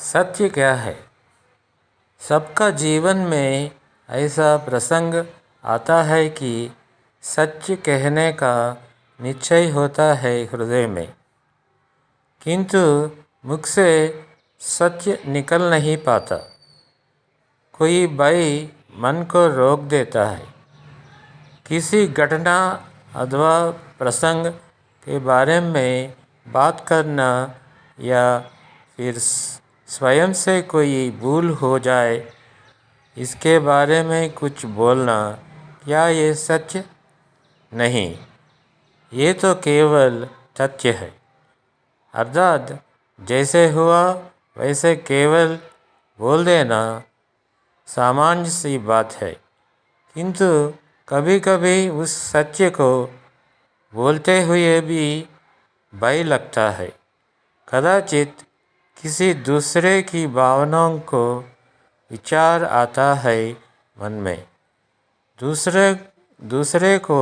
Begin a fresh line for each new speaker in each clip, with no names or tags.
सत्य क्या है? सबका जीवन में ऐसा प्रसंग आता है कि सत्य कहने का निश्चय होता है हृदय में, किंतु मुख से सत्य निकल नहीं पाता। कोई भय मन को रोक देता है। किसी घटना अथवा प्रसंग के बारे में बात करना या फिर स्वयं से कोई भूल हो जाए, इसके बारे में कुछ बोलना, क्या ये सत्य? नहीं, ये तो केवल तथ्य है। अर्थात जैसे हुआ वैसे केवल बोल देना सामान्य सी बात है, किंतु कभी कभी उस सत्य को बोलते हुए भी भय लगता है। कदाचित किसी दूसरे की भावनाओं को विचार आता है मन में, दूसरे को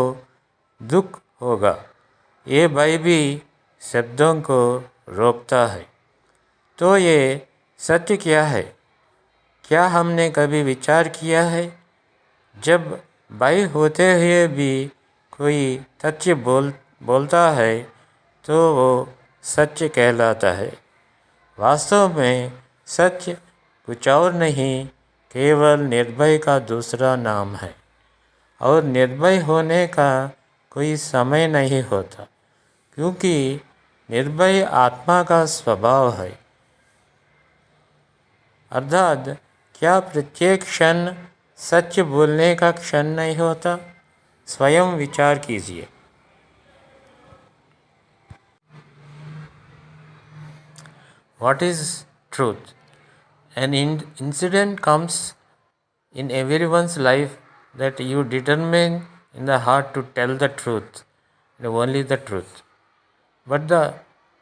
दुख होगा, ये भय भी शब्दों को रोकता है। तो ये सत्य क्या है? क्या हमने कभी विचार किया है? जब भय होते हुए भी कोई तथ्य बोलता है तो वो सत्य कहलाता है। वास्तव में सत्य कुछ और नहीं, केवल निर्भय का दूसरा नाम है। और निर्भय होने का कोई समय नहीं होता, क्योंकि निर्भय आत्मा का स्वभाव है। अर्थात क्या प्रत्येक क्षण सत्य बोलने का क्षण नहीं होता? स्वयं विचार कीजिए। What is truth? An incident comes in everyone's life that you determine in the heart to tell the truth, and only the truth. But the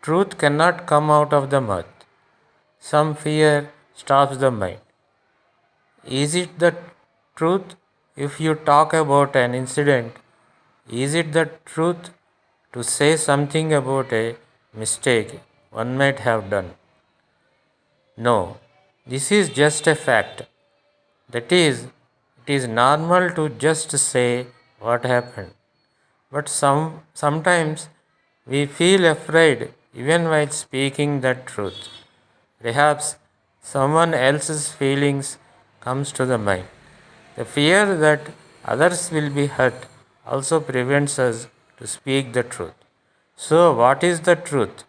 truth cannot come out of the mouth. Some fear stops the mind. Is it the truth if you talk about an incident? Is it the truth to say something about a mistake one might have done? No, this is just a fact. That is, it is normal to just say what happened. But sometimes we feel afraid even while speaking the truth. Perhaps someone else's feelings comes to the mind. The fear that others will be hurt also prevents us to speak the truth. So what is the truth?